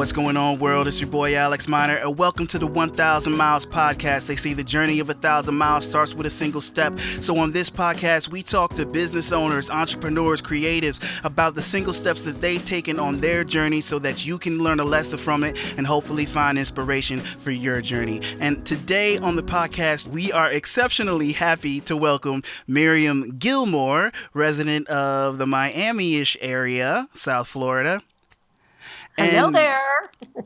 What's going on, world? It's your boy Alex Miner, and welcome to the 1000 Miles Podcast. They say the journey of 1,000 miles starts with a single step. So on this podcast, we talk to business owners, entrepreneurs, creatives about the single steps that they've taken on their journey so that you can learn a lesson from it and hopefully find inspiration for your journey. And today on the podcast, we are exceptionally happy to welcome Miriam Gilmore, resident of the Miami-ish area, South Florida. Hello there.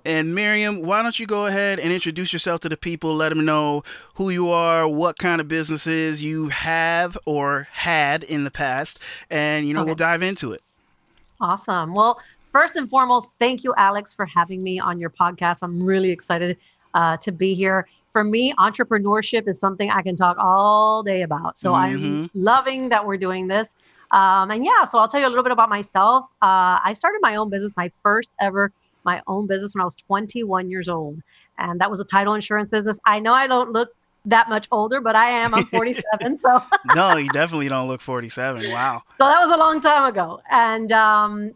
And Miriam, why don't you go ahead and introduce yourself to the people, let them know who you are, what kind of businesses you have or had in the past, and, we'll dive into it. Awesome. Well, first and foremost, thank you, Alex, for having me on your podcast. I'm really excited to be here. For me, entrepreneurship is something I can talk all day about. So I'm loving that we're doing this. So I'll tell you a little bit about myself. I started my own business, my own business when I was 21 years old. And that was a title insurance business. I know I don't look that much older, but I am. I'm 47. So No, you definitely don't look 47. Wow. So that was a long time ago. And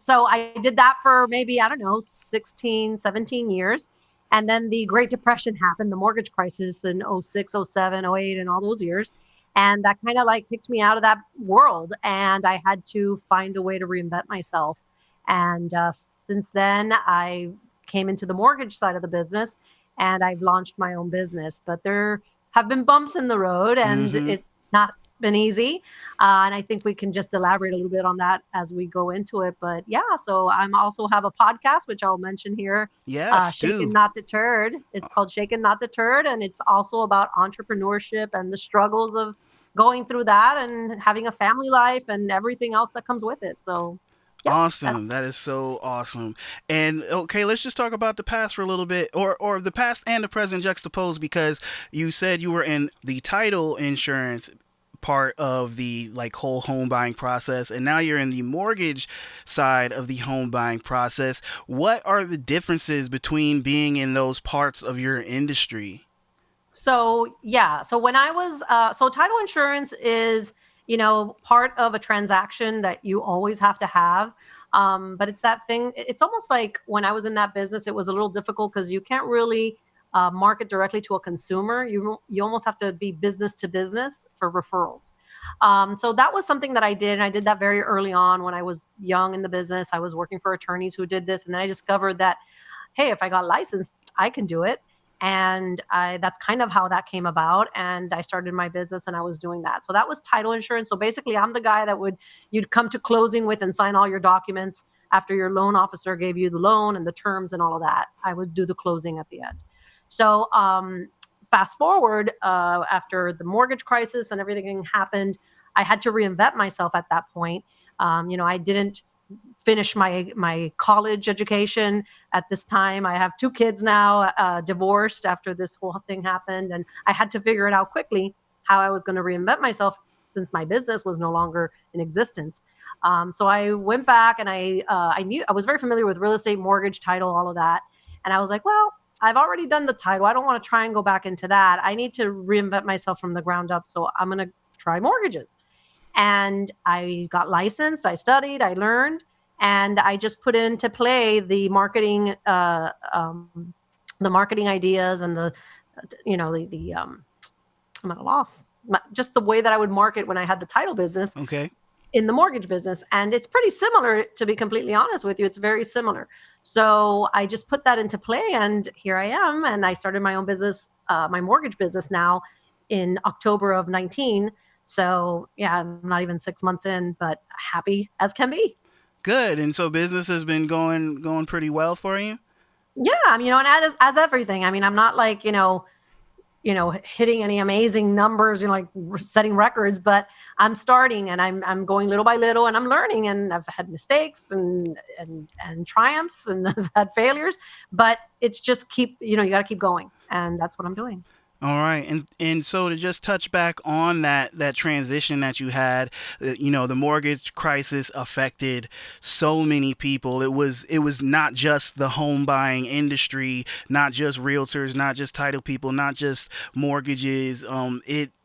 so I did that for maybe, 16, 17 years. And then the Great Depression happened, the mortgage crisis in 06, 07, 08, and all those years. And that kind of kicked me out of that world. And I had to find a way to reinvent myself. And since then, I came into the mortgage side of the business and I've launched my own business. But there have been bumps in the road and it's not been easy. And I think we can just elaborate a little bit on that as we go into it. But so I'm also have a podcast, which I'll mention here. Yes, Shaken Not Deterred. It's called Shaken Not Deterred. And it's also about entrepreneurship and the struggles of going through that and having a family life and everything else that comes with it. So awesome. That is so awesome. And okay, let's just talk about the past for a little bit, or the past and the present juxtaposed, because you said you were in the title insurance part of the whole home buying process, and now you're in the mortgage side of the home buying process. What are the differences between being in those parts of your industry? So when I was, title insurance is, part of a transaction that you always have to have. But it's that thing, it's almost like when I was in that business, it was a little difficult because you can't really market directly to a consumer. You almost have to be business to business for referrals. So that was something that I did. And I did that very early on when I was young in the business. I was working for attorneys who did this. And then I discovered that, hey, if I got licensed, I can do it. And that's kind of how that came about. And I started my business and I was doing that. So that was title insurance. So basically I'm the guy that you'd come to closing with and sign all your documents after your loan officer gave you the loan and the terms and all of that. I would do the closing at the end. So fast forward after the mortgage crisis and everything happened, I had to reinvent myself at that point. I didn't finish my college education at this time. I have 2 kids now, divorced after this whole thing happened. And I had to figure it out quickly how I was going to reinvent myself since my business was no longer in existence. So I went back and I was very familiar with real estate, mortgage, title, all of that. And I was like, well, I've already done the title. I don't want to try and go back into that. I need to reinvent myself from the ground up. So I'm going to try mortgages. And I got licensed, I studied, I learned, and I just put into play the marketing ideas and I'm at a loss. Just the way that I would market when I had the title business in the mortgage business. And it's pretty similar, to be completely honest with you. It's very similar. So I just put that into play and here I am. And I started my own business, my mortgage business now in October of 19. So I'm not even 6 months in, but happy as can be. Good. And so business has been going pretty well for you? Yeah. And as everything, I'm not hitting any amazing numbers, setting records, but I'm starting and I'm going little by little and I'm learning and I've had mistakes and triumphs and I've had failures, but it's just you got to keep going. And that's what I'm doing. All right. And so to just touch back on that transition that you had, the mortgage crisis affected so many people. It was not just the home buying industry, not just realtors, not just title people, not just mortgages.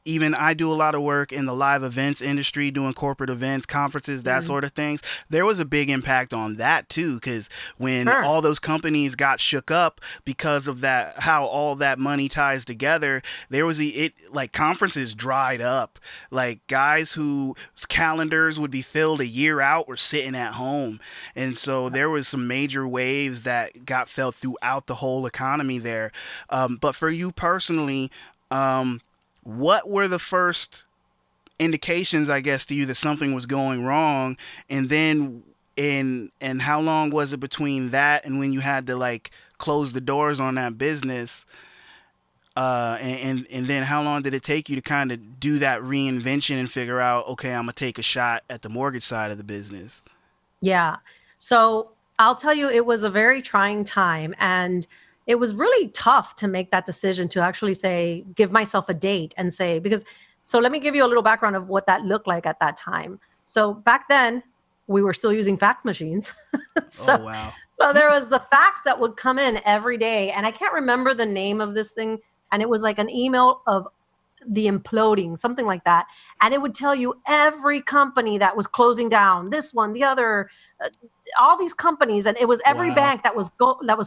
even I do a lot of work in the live events industry, doing corporate events, conferences, that Mm, sort of things. There was a big impact on that too, because when sure. all those companies got shook up because of that, how all that money ties together, there was like conferences dried up. Like guys whose calendars would be filled a year out were sitting at home, and so there was some major waves that got felt throughout the whole economy there. But for you personally, um, what were the first indications, I guess, to you that something was going wrong? And then, and how long was it between that and when you had to like close the doors on that business? And then how long did it take you to kind of do that reinvention and figure out, okay, I'm gonna take a shot at the mortgage side of the business? Yeah. So I'll tell you, it was a very trying time. And it was really tough to make that decision to actually say, give myself a date and say, because, so let me give you a little background of what that looked like at that time. So back then, we were still using fax machines. Oh so, wow. so there was the fax that would come in every day. And I can't remember the name of this thing. And it was like an email of the imploding, something like that. And it would tell you every company that was closing down, this one, the other, uh, all these companies, and it was every Wow. bank that was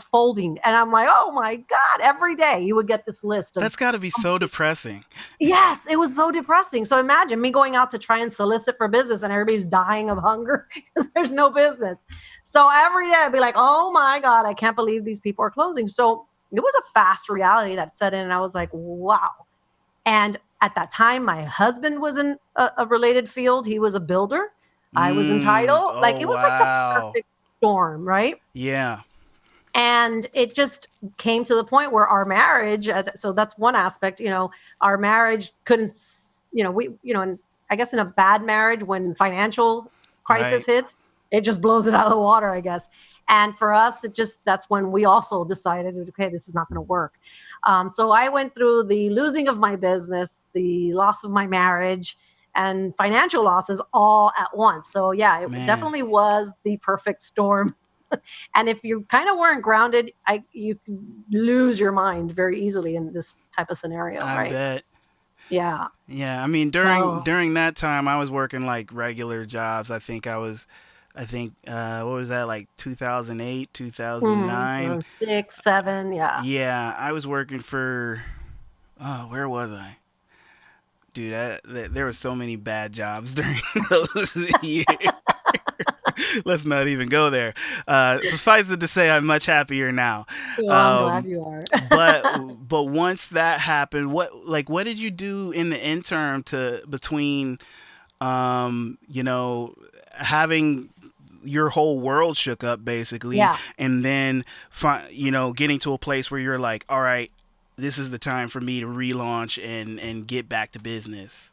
folding. And I'm like, oh my God, every day you would get this list of That's got to be so companies. depressing. Yes, it was so depressing. So imagine me going out to try and solicit for business and everybody's dying of hunger because there's no business. So every day I'd be like, oh my God, I can't believe these people are closing. So it was a fast reality that set in. And I was like, wow. And at that time, my husband was in a related field. He was a builder. I was in title. Like Oh it was like the wow. perfect storm, right? Yeah. And it just came to the point where our marriage, so that's one aspect, our marriage couldn't, and I guess in a bad marriage, when financial crisis Right. hits, it just blows it out of the water, I guess. And for us, that's when we also decided, okay, this is not going to work. So I went through the losing of my business, the loss of my marriage, and financial losses all at once. So yeah, it Man, definitely was the perfect storm. And if you kind of weren't grounded, you can lose your mind very easily in this type of scenario, I right? bet. Yeah. Yeah, I mean So, during that time I was working like regular jobs. I think what was that, like 2008, 2009? 6, 7, yeah. Yeah, I was working for where was I? Dude, there were so many bad jobs during those years. Let's not even go there. Suffice it to say, I'm much happier now. Well, I'm glad Um, you are. but but once that happened, what did you do in the interim to between you know having your whole world shook up basically, Yeah. and then getting to a place where you're like, all right, this is the time for me to relaunch and get back to business.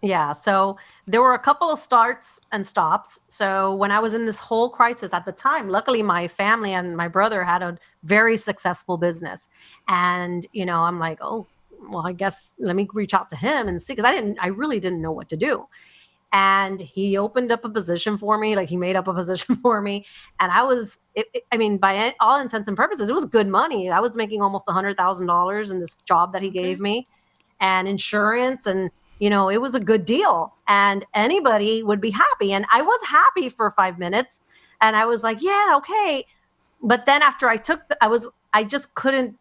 Yeah. So there were a couple of starts and stops. So when I was in this whole crisis at the time, luckily my family and my brother had a very successful business. And, I'm like, oh, well, I guess let me reach out to him and see, because I really didn't know what to do. And he opened up a position for me, like he made up a position for me. And I mean, by all intents and purposes, it was good money. I was making almost $100,000 in this job that he gave Okay. me, and insurance, and it was a good deal and anybody would be happy. And I was happy for 5 minutes and I was like, yeah, okay. But then after I just couldn't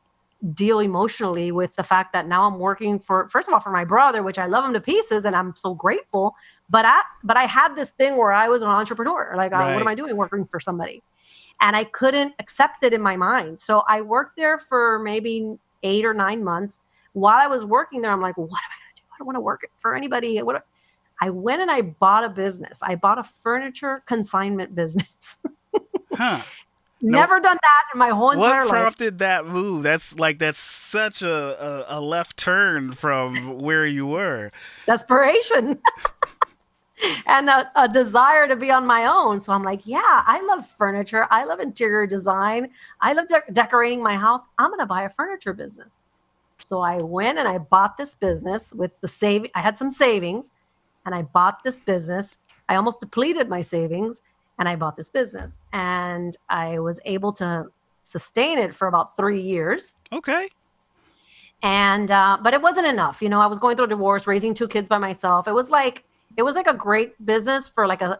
deal emotionally with the fact that now I'm working for, first of all, for my brother, which I love him to pieces and I'm so grateful. But I had this thing where I was an entrepreneur. Like, what am Right. I doing working for somebody? And I couldn't accept it in my mind. So I worked there for maybe 8 or 9 months. While I was working there, I'm like, what am I going to do? I don't want to work for anybody. I went and I bought a business. I bought a furniture consignment business. Huh. No. Never done that in my whole What entire life. prompted that move? That's such a left turn from where you were. Desperation and a desire to be on my own. So I'm like, yeah, I love furniture. I love interior design. I love decorating my house. I'm going to buy a furniture business. So I went and I bought this business with I had some savings and I bought this business. I almost depleted my savings and I bought this business and I was able to sustain it for about 3 years. Okay. And but it wasn't enough. I was going through a divorce, raising 2 kids by myself. It was like a great business for like a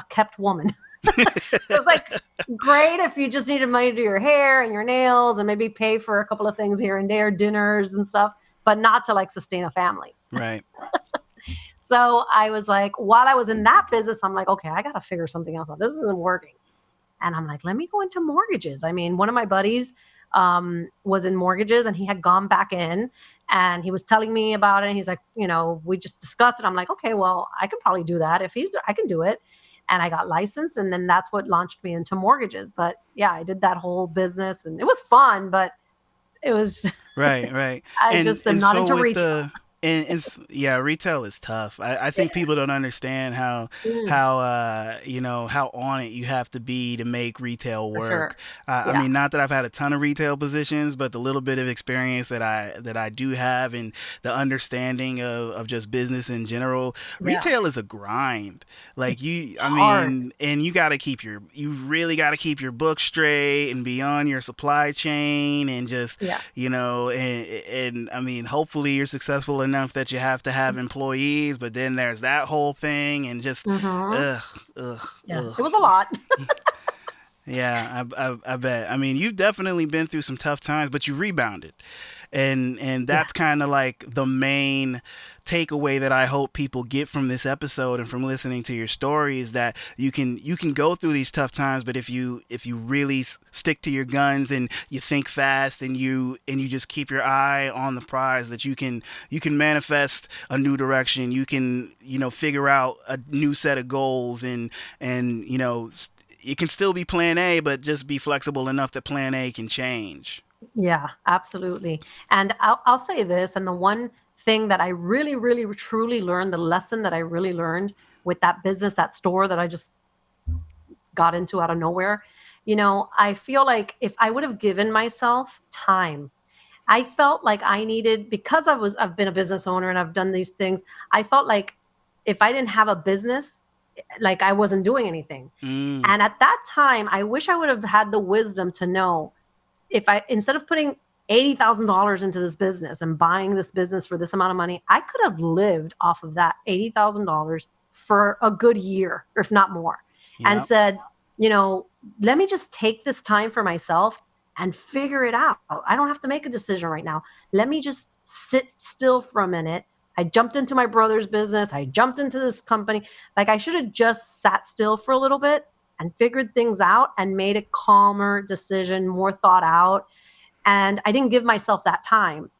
kept woman. It was like great if you just needed money to do your hair and your nails and maybe pay for a couple of things here and there, dinners and stuff, but not to like sustain a family. Right. So I was like, while I was in that business, I'm like, okay, I got to figure something else out. This isn't working. And I'm like, let me go into mortgages. I mean, one of my buddies was in mortgages and he had gone back in and he was telling me about it. And he's like, we just discussed it. I'm like, okay, well, I could probably do that. I can do it. And I got licensed. And then that's what launched me into mortgages. But yeah, I did that whole business and it was fun, but it was Right. I just am not into retail. Yeah, retail is tough. I think people don't understand Mm, how on it you have to be to make retail for work. sure. I Yeah. mean, not that I've had a ton of retail positions, but the little bit of experience that I do have and the understanding of just business in general, Yeah. retail is a grind. Like It's I hard. mean, and you really got to keep your book straight and be on your supply chain and just Yeah. and I mean, hopefully you're successful enough that you have to have employees, but then there's that whole thing and just, Hmm. ugh, ugh, Yeah. ugh. It was a lot. Yeah, I bet. I mean, you've definitely been through some tough times, but you rebounded, and that's Yes. kind of like the main takeaway that I hope people get from this episode and from listening to your story is that you can go through these tough times, but if you really stick to your guns and you think fast and you just keep your eye on the prize, that you can manifest a new direction. You can figure out a new set of goals and it can still be plan A, but just be flexible enough that plan A can change. Yeah, absolutely. And I'll say this, and the one thing that I really, really, truly learned, the lesson that I really learned with that business, that store that I just got into out of nowhere, I feel like if I would have given myself time, I felt like I needed, because I've been a business owner and I've done these things, I felt like if I didn't have a business, like I wasn't doing anything. Mm, And at that time, I wish I would have had the wisdom to know, if I, instead of putting $80,000 into this business and buying this business for this amount of money, I could have lived off of that $80,000 for a good year, if not more, and yeah. said, you know, let me just take this time for myself and figure it out. I don't have to make a decision right now. Let me just sit still for a minute. I jumped into my brother's business. I jumped into this company. Like, I should have just sat still for a little bit and figured things out and made a calmer decision, more thought out. And I didn't give myself that time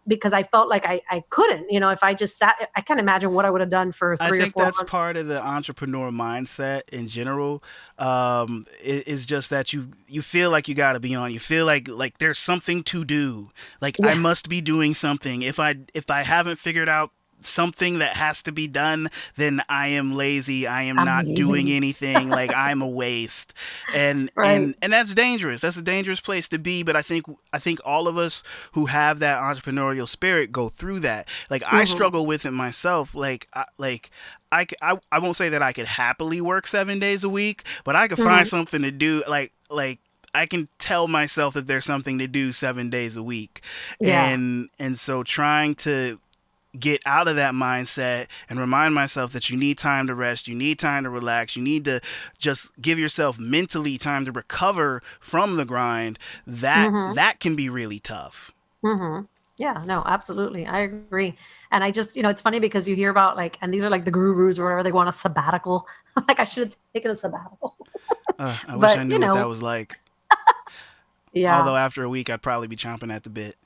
because I felt like I couldn't, if I just sat, I can't imagine what I would have done for I three or think four that's months. part of the entrepreneur mindset in general. Is just that you feel like you got to be on. You feel like there's something to do. Like I Yeah, must be doing something. If I haven't figured out something that has to be done, then I am lazy. I am I'm not doing lazy. anything. Like I'm a waste. And Right. and and that's dangerous. That's a dangerous place to be, but I think all of us who have that entrepreneurial spirit go through that. Like I Hmm. struggle with it myself. I won't say that I could happily work 7 days a week, but I could find Hmm. something to do. Like I can tell myself that there's something to do 7 days a week, Yeah. and so trying to get out of that mindset and remind myself that you need time to rest, you need time to relax, you need to just give yourself mentally time to recover from the grind. That Hmm. that can be really tough. Hmm. Yeah, no, absolutely. I agree. And I just, it's funny because you hear about, like, and these are like the gurus or whatever, they go on a sabbatical. I'm like, I should have taken a sabbatical. I wish I But, knew what that was like. yeah. Although after a week, I'd probably be chomping at the bit.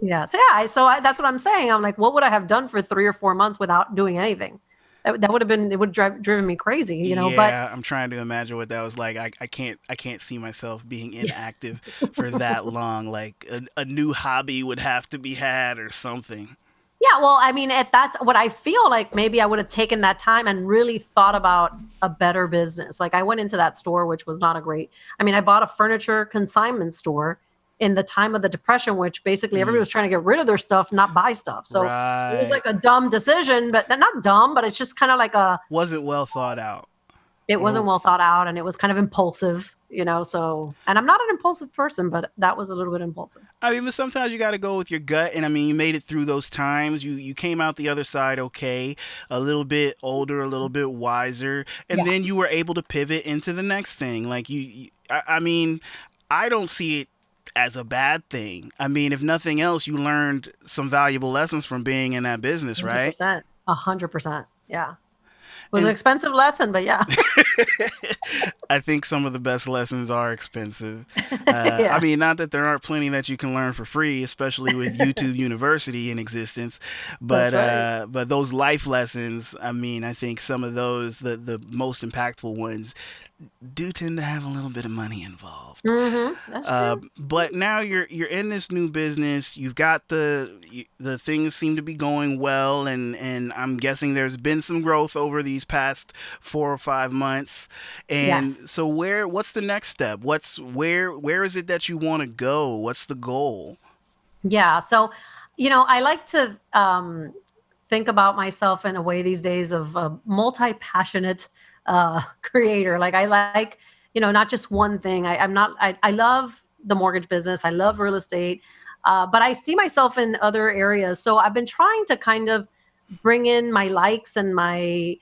Yeah. So that's what I'm saying. I'm like, what would I have done for 3 or 4 months without doing anything? That would have been, it would driven me crazy. But Yeah, I'm trying to imagine what that was like. I can't see myself being inactive for that long. Like a new hobby would have to be had or something. yeah, well, I mean, that's what I feel like. Maybe I would have taken that time and really thought about a better business. Like, I went into that store, which was not a great, I mean, I bought a furniture consignment store in the time of the depression, which basically everybody Mm, was trying to get rid of their stuff, not buy stuff. So it was right. like a dumb decision, but not dumb, but it's just kind of like a, Wasn't well thought out. It wasn't Oh, well thought out, and it was kind of impulsive, so, and I'm not an impulsive person, but that was a little bit impulsive. I mean, but sometimes you got to go with your gut, and I mean, you made it through those times. You came out the other side okay, a little bit older, a little bit wiser, and Yeah. then you were able to pivot into the next thing. Like I mean, I don't see it as a bad thing. I mean, if nothing else, you learned some valuable lessons from being in that business, right? 100%. 100%. Yeah. It was an And expensive lesson, but yeah. I think some of the best lessons are expensive. I Yeah. mean, not that there aren't plenty that you can learn for free, especially with YouTube University in existence, That's right. but those life lessons. I mean, I think some of those, the most impactful ones, do tend to have a little bit of money involved. That's true. But now you're in this new business. You've got the things seem to be going well, and I'm guessing there's been some growth over these past 4 or 5 months. Yes. And so what's the next step? Where is it that you want to go? What's the goal? Yeah. So, I like to think about myself in a way these days of a multi-passionate creator. Like I like, not just one thing. I'm not, I love the mortgage business. I love real estate. But I see myself in other areas. So I've been trying to kind of bring in my likes and my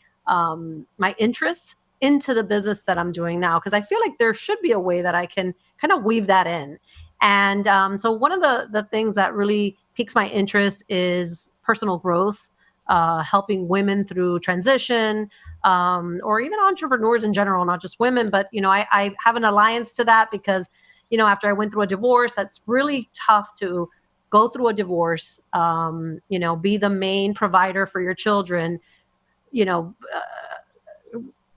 interests into the business that I'm doing now. Cause I feel like there should be a way that I can kind of weave that in. And so one of the things that really piques my interest is personal growth, helping women through transition, or even entrepreneurs in general, not just women. But I have an alliance to that because after I went through a divorce, that's really tough to go through a divorce. Be the main provider for your children. You know,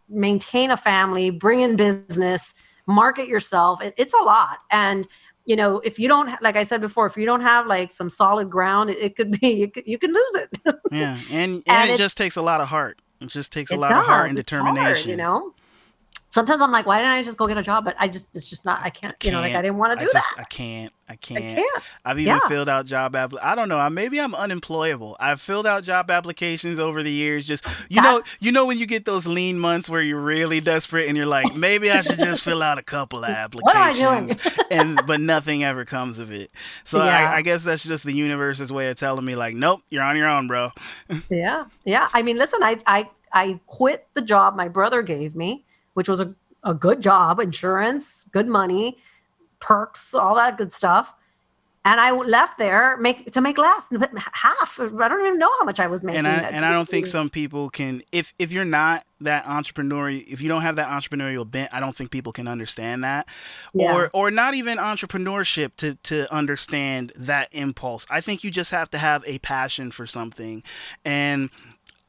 maintain a family, bring in business, market yourself. It's a lot. And, if you don't, like I said before, if you don't have like some solid ground, it could be, you could lose it. Yeah, and And it just takes a lot of heart. It just takes a it lot of heart does, and it's hard, determination. sometimes I'm like, why didn't I just go get a job? But it's just not, I can't, like I Can't. didn't want to do that. I can't. I I can't. can't. I've even Yeah. filled out I don't know. Maybe I'm unemployable. I've filled out job applications over the years. Just That's when you get those lean months where you're really desperate and you're like, maybe I should just fill out a couple of what am I applications, doing? and but nothing ever comes of it. So Yeah. I guess that's just the universe's way of telling me like, nope, you're on your own, bro. Yeah. Yeah. I mean, listen, I quit the job my brother gave me, which was a good job, insurance, good money, perks, all that good stuff. And I left there to make less, half. I don't even know how much I was making. And I don't think some people can, if you're not that entrepreneurial, if you don't have that entrepreneurial bent, I don't think people can understand that, Yeah. or not even entrepreneurship to understand that impulse. I think you just have to have a passion for something, and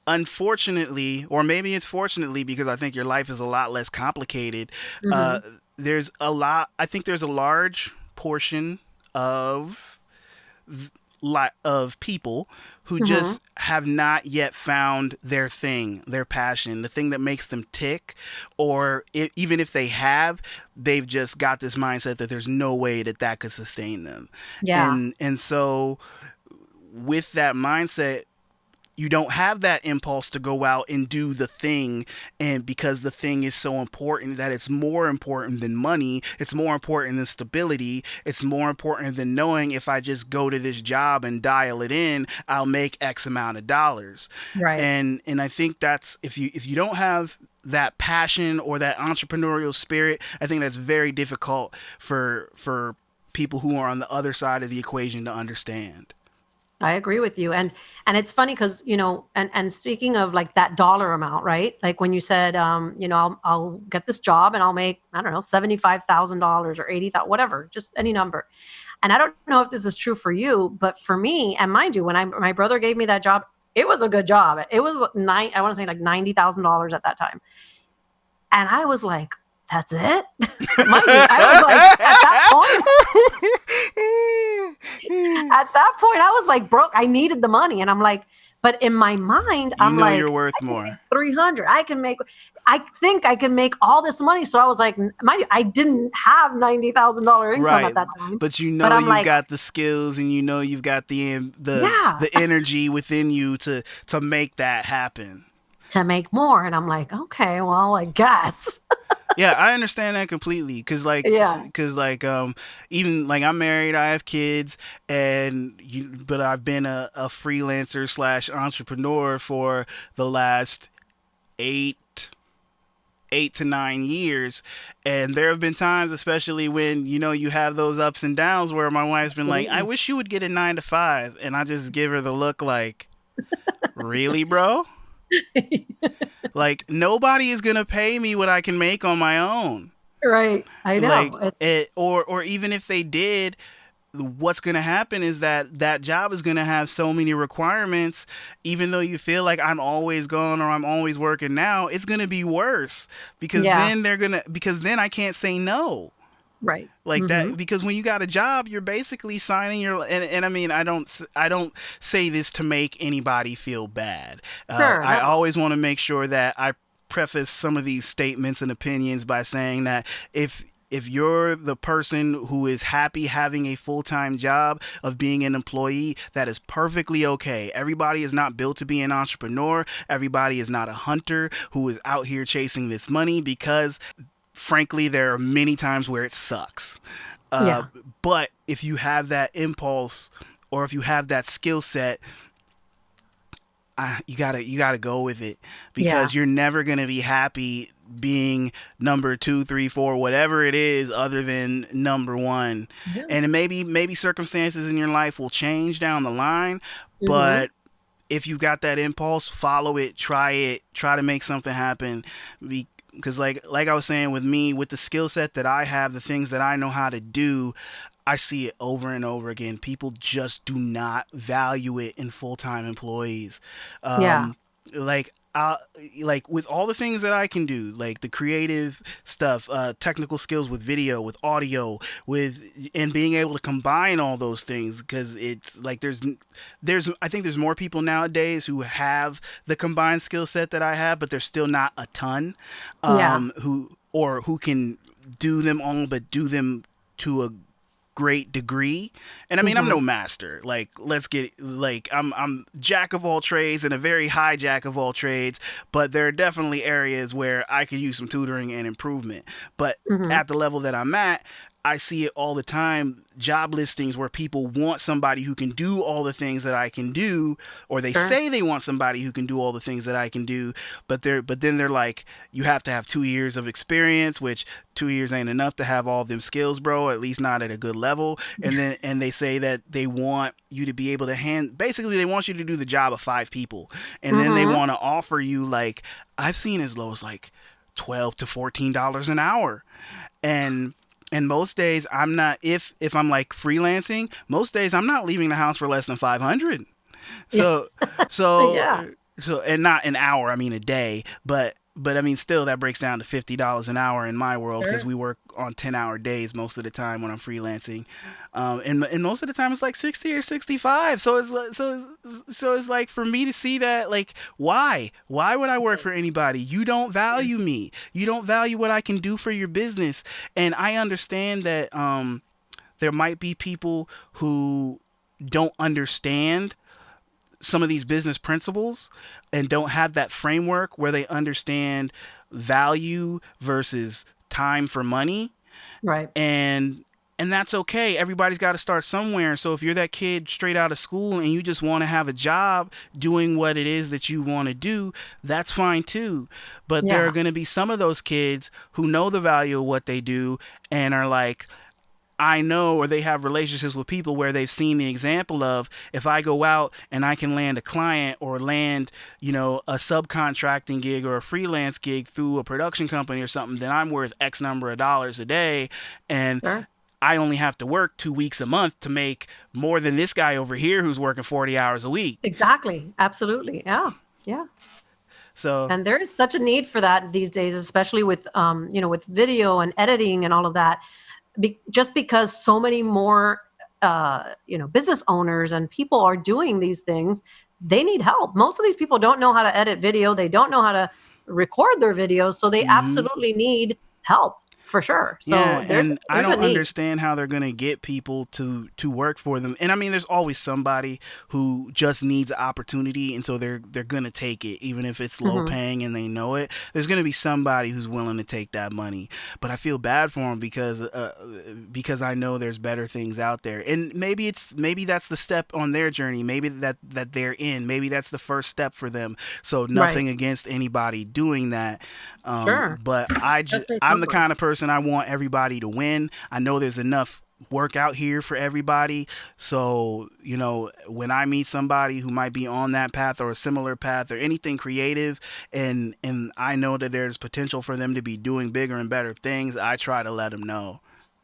unfortunately, or maybe it's fortunately, because I think your life is a lot less complicated. Uh, Hmm. there's a lot. I think there's a large portion of of people who Hmm. just have not yet found their thing, their passion, the thing that makes them tick, or even if they have, they've just got this mindset that there's no way that that could sustain them, Yeah. and so with that mindset, you don't have that impulse to go out and do the thing, and because the thing is so important, that it's more important than money, it's more important than stability, it's more important than knowing if I just go to this job and dial it in, I'll make x amount of dollars. Right. And I think that's, if you don't have that passion or that entrepreneurial spirit, I think that's very difficult for people who are on the other side of the equation to understand. I agree with you. And it's funny because, and speaking of like that dollar amount, right? Like when you said, I'll get this job and I'll make, I don't know, $75,000 or 80,000, whatever, just any number. And I don't know if this is true for you, but for me, and mind you, when my brother gave me that job, it was a good job. It was I want to say like $90,000 at that time. And I was like, that's it? Mind you, I was like, at that point, I was like broke. I needed the money. And I'm like, but in my mind, You I'm know like, you're worth I can make more. 300. I think I can make all this money. So I was like, mind you, I didn't have $90,000 income Right. at that time. But you But know I'm you've like, got the skills, and you know you've got the yeah, the energy within you to make that happen. to make more. And I'm like, okay, well, I guess. Yeah, I understand that completely. Yeah. Even like I'm married, I have kids, but I've been a freelancer slash entrepreneur for the last eight 8 to 9 years, and there have been times, especially when you have those ups and downs, where my wife's been like, I Absolutely. wish you would get a 9 to 5, and I just give her the look like, really, bro? Like, nobody is gonna pay me what I can make on my own. Right. I Like know. It's it, or even if they did, what's going to happen is that that job is going to have so many requirements. Even though you feel like I'm always gone or I'm always working now, it's going to be worse, yeah. because then I can't say no Right. like Mm-hmm. that. Because when you got a job, you're basically signing your, and I mean, I don't say this to make anybody feel bad. Sure. I No. always want to make sure that I preface some of these statements and opinions by saying that if you're the person who is happy having a full-time job of being an employee, that is perfectly okay. Everybody is not built to be an entrepreneur. Everybody is not a hunter who is out here chasing this money, because frankly, there are many times where it sucks. Uh, Yeah. but if you have that impulse, or if you have that skill set, you gotta go with it, Yeah. because you're never gonna be happy being number two, three, four, whatever it is, other than number one. Yeah. And maybe circumstances in your life will change down the line, Mm-hmm. but if you got that impulse, follow it, try to make something happen. Because like I was saying, with me, with the skill set that I have, the things that I know how to do, I see it over and over again. People just do not value it in full-time employees. Yeah. Um, like uh, like with all the things that I can do, like the creative stuff, technical skills with video, with audio, with and being able to combine all those things, because it's like there's I think there's more people nowadays who have the combined skill set that I have, but there's still not a ton, Yeah. who can do them all, but do them to a great degree. And I mean, I'm Mm-hmm. no master. Like, let's get like I'm jack of all trades and a very high jack of all trades, but there are definitely areas where I could use some tutoring and improvement. But Mm-hmm. at the level that I'm at, I see it all the time, job listings where people want somebody who can do all the things that I can do, or they Sure. say they want somebody who can do all the things that I can do, but then they're like, you have to have 2 years of experience, which 2 years ain't enough to have all them skills, bro, at least not at a good level. And they say that they want you to be able to basically they want you to do the job of 5 people, and then they Mm-hmm. want to offer you, like, I've seen as low as like $12 to $14 an hour. And and most days I'm not, if I'm like freelancing, most days I'm not leaving the house for less than 500. Yeah. So so Yeah. and not an hour, I mean a day, but I mean, still, that breaks down to $50 an hour in my world, because Sure. we work on 10-hour days most of the time when I'm freelancing, and most of the time it's like 60 or 65. So it's like, for me to see that, like, why would I work for anybody? You don't value me. You don't value what I can do for your business. And I understand that there might be people who don't understand some of these business principles, and don't have that framework where they understand value versus time for money. Right. And and that's okay. Everybody's got to start somewhere. So if you're that kid straight out of school and you just want to have a job doing what it is that you want to do, that's fine too. But there are Yeah. going to be some of those kids who know the value of what they do, and are like, I know, or they have relationships with people where they've seen the example of, if I go out and I can land a client, or land, a subcontracting gig or a freelance gig through a production company or something, then I'm worth X number of dollars a day. And Sure. I only have to work 2 weeks a month to make more than this guy over here who's working 40 hours a week. Exactly. Absolutely. Yeah. Yeah. So, And there is such a need for that these days, especially with with video and editing and all of that. Just because so many more business owners and people are doing these things, they need help. Most of these people don't know how to edit video. They don't know how to record their videos, so they mhm. absolutely need help. for sure. Yeah, So and I there's a don't need. understand how they're going to get people to work for them. And I mean, there's always somebody who just needs an opportunity, and so they're going to take it, even if it's low Hmm. paying and they know it. There's going to be somebody who's willing to take that money. But I feel bad for them because I know there's better things out there. And maybe that's the step on their journey. Maybe that they're in. Maybe that's the first step for them. So Right. nothing against anybody doing that. Sure. But Just take I'm the comfort. kind of person I want everybody to win. I know there's enough work out here for everybody. So, when I meet somebody who might be on that path or a similar path or anything creative and I know that there's potential for them to be doing bigger and better things, I try to let them know.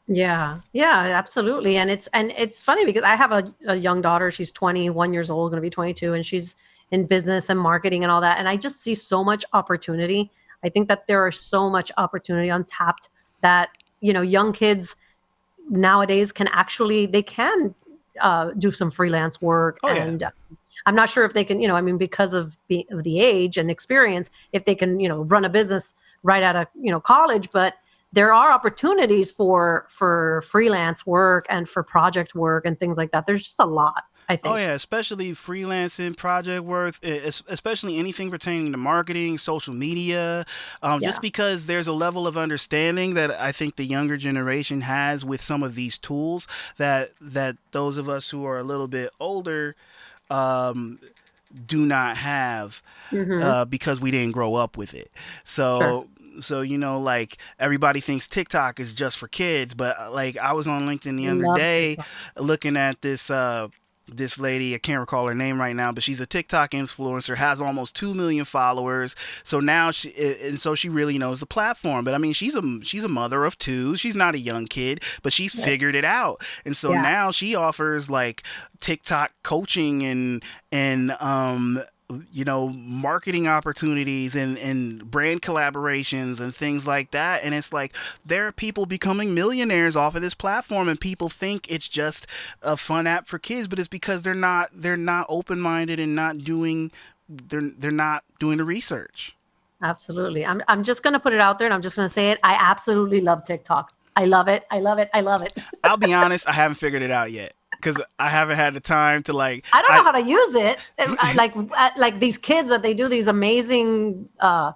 Yeah. Yeah, absolutely. And it's funny because I have a young daughter. She's 21 years old, going to be 22, and she's in business and marketing and all that. And I just see so much opportunity. I think that there are so much opportunity untapped that, young kids nowadays can actually they can do some freelance work. Oh yeah. And I'm not sure if they can, I mean, because of the age and experience, if they can, run a business right out of, college. But there are opportunities for freelance work and for project work and things like that. There's just a lot, I Oh think. yeah, especially freelancing, project work, especially anything pertaining to marketing, social media. Just Yeah. because there's a level of understanding that I think the younger generation has with some of these tools that those of us who are a little bit older um, do not have Hmm. because we didn't grow up with it. Sure. So like everybody thinks TikTok is just for kids, but like I was on LinkedIn the other Love day TikTok. looking at this lady, I can't recall her name right now, but she's a TikTok influencer, has almost 2 million followers. So now she really knows the platform. But I mean, she's a mother of two. She's not a young kid, but she's Right. figured it out. And so Yeah. now she offers like TikTok coaching and marketing opportunities and brand collaborations and things like that. And it's like there are people becoming millionaires off of this platform, and people think it's just a fun app for kids, but it's because they're not open minded and not doing they're not doing the research. Absolutely. I'm just going to put it out there, and I'm just going to say it. I absolutely love TikTok. I love it. I love it. I love it. I'll be honest, I haven't figured it out yet because I haven't had the time to like I don't know I how to use it. Like these kids that they do these amazing, I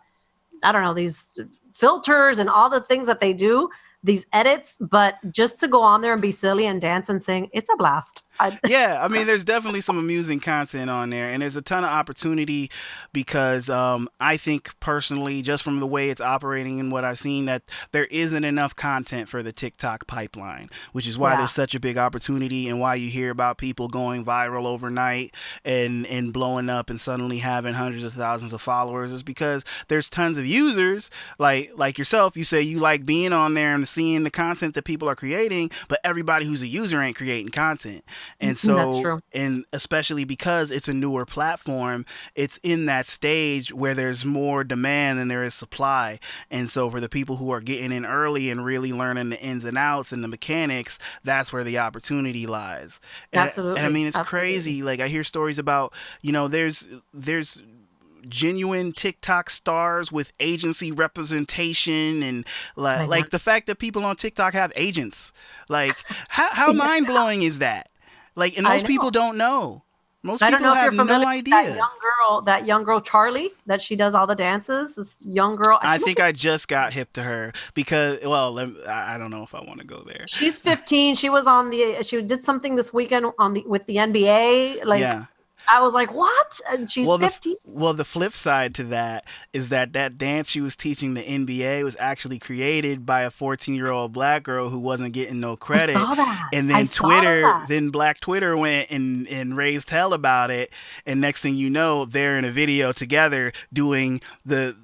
don't know, these filters and all the things that they do, these edits. But just to go on there and be silly and dance and sing, it's a blast. Yeah, I mean, there's definitely some amusing content on there, and there's a ton of opportunity because I think personally, just from the way it's operating and what I've seen, that there isn't enough content for the TikTok pipeline, which is why Yeah, there's such a big opportunity and why you hear about people going viral overnight and blowing up and suddenly having hundreds of thousands of followers is because there's tons of users like yourself. You say you like being on there and seeing the content that people are creating, but everybody who's a user ain't creating content. And that's so, true. and especially because it's a newer platform, it's in that stage where there's more demand than there is supply. And so, for the people who are getting in early and really learning the ins and outs and the mechanics, that's where the opportunity lies. And I Absolutely. mean, it's Absolutely. crazy. Like, I hear stories about, there's genuine TikTok stars with agency representation and I know. like the fact that people on TikTok have agents. Like how Yeah, mind blowing is that? Like, and I most know. people don't know. Most I don't people know if you're have familiar no with that idea. young girl Charlie, that she does all the dances. This young girl, I she must think be I just got hip to her because, well, I don't know if I want to go there. she's 15. She did something this weekend with the NBA. Like, Yeah. I was like, "What?" And she's Well, 15. the flip side to that is that dance she was teaching the NBA was actually created by a 14-year-old black girl who wasn't getting no I credit, saw that. and I then saw that. Black Twitter went and raised hell about it, and next thing you know, they're in a video together doing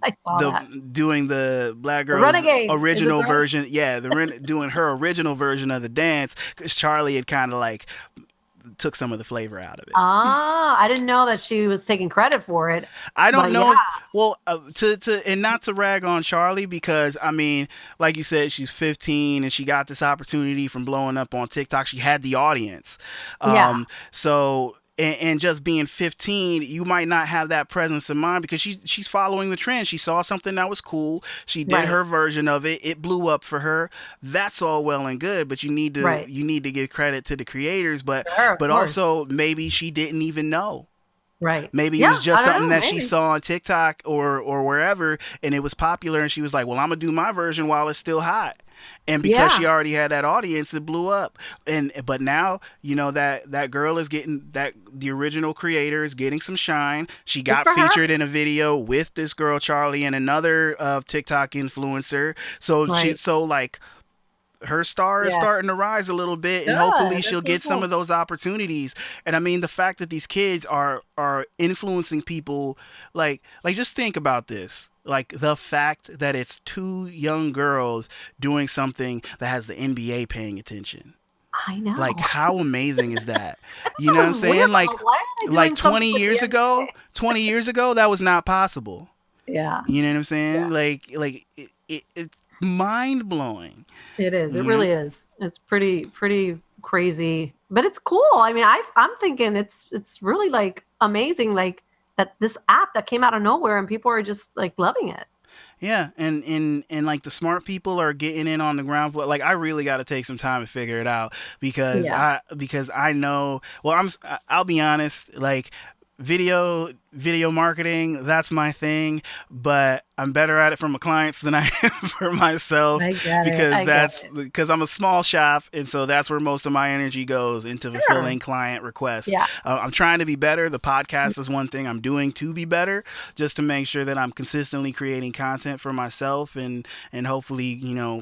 I saw the that. the black The girl's Renegade. Is it original the Renegade? version. Yeah, doing her original version of the dance because Charlie had kind of like took some of the flavor out of it. Ah, I didn't know that she was taking credit for it. I don't But yeah, know if, well, to and not to rag on Charlie because I mean, like you said, she's 15 and she got this opportunity from blowing up on TikTok. She had the audience, yeah, so and just being 15, you might not have that presence of mind because she's following the trend. She saw something that was cool. She did Right. her version of it. It blew up for her. That's all well and good, but Right. you need to give credit to the creators, Sure, of but course. also maybe she didn't even know. Right. Maybe it Yeah, was just I don't something know, that she maybe. saw on TikTok or wherever, and it was popular, and she was like, "Well, I'm gonna do my version while it's still hot." And because she Yeah. already had that audience, it blew up. And but now that girl is getting that the original creator is getting some shine. She Good got for her. featured in a video with this girl Charlie and another TikTok influencer. Right. So like her star is Yeah. starting to rise a little bit, and hopefully Good. she'll That's so get some of cool. those opportunities. And I mean, the fact that these kids are influencing people, like just think about this. Like the fact that it's two young girls doing something that has the NBA paying attention. I Like know. how amazing is that? I You thought know that what I'm was weird. saying? I'm like, why are they doing something with the NBA? 20 years ago that was not possible. Yeah. You know what I'm saying? Yeah. It's mind blowing. It is. It You know? really is. It's pretty crazy, but it's cool. I mean, I'm thinking it's really like amazing, like that this app that came out of nowhere and people are just like loving it. Yeah, and like the smart people are getting in on the ground floor. Like I really got to take some time to figure it out Yeah. because I know. Well, I'll be honest. Like video marketing, that's my thing, but I'm better at it for my clients than I am for myself I get it. I get it. because I'm a small shop, and so that's where most of my energy goes into Sure. fulfilling client requests. Yeah. I'm trying to be better. The podcast is one thing I'm doing to be better, just to make sure that I'm consistently creating content for myself and hopefully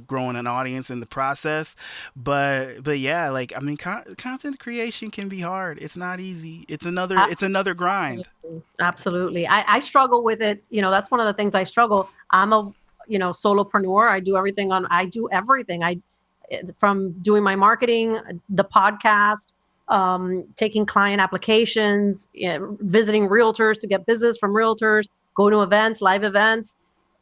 growing an audience in the process. But yeah, like I mean, content creation can be hard. It's not easy. It's another grind. Absolutely. Absolutely. I struggle with it. That's one of the things I struggle. I'm a, solopreneur. I do everything. From doing my marketing, the podcast, taking client applications, visiting realtors to get business from realtors, going to events, live events,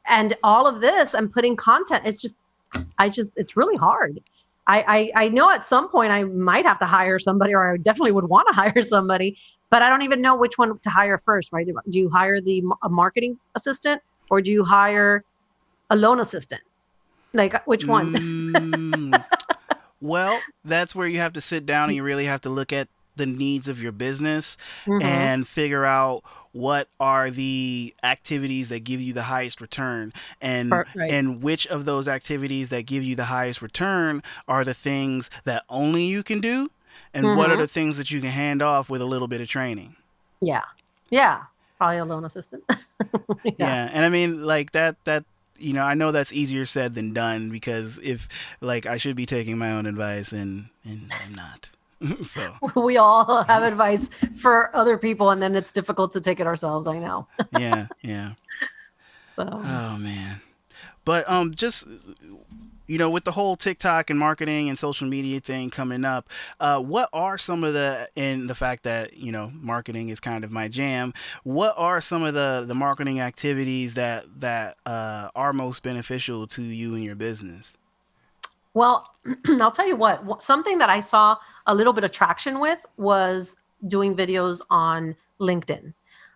and all of this and putting content. It's really hard. I know at some point I might have to hire somebody, or I definitely would want to hire somebody, but I don't even know which one to hire first, right? Do you hire a marketing assistant or do you hire a loan assistant? Like which one? Mm, well, that's where you have to sit down and you really have to look at the needs of your business Hmm. and figure out what are the activities that give you the highest return, Right. and which of those activities that give you the highest return are the things that only you can do, and what are Hmm. the things that you can hand off with a little bit of training. Yeah. Yeah. Probably a loan assistant. Yeah. Yeah, and I mean like I know that's easier said than done because if like I should be taking my own advice and I'm not. So, We all have advice for other people, and then it's difficult to take it ourselves. I know. yeah, yeah. So, Oh man. But just with the whole TikTok and marketing and social media thing coming up, what are some of and the fact that marketing is kind of my jam. What are some of the marketing activities that are most beneficial to you and your business? well, I'll tell you what, something that I saw a little bit of traction with was doing videos on LinkedIn.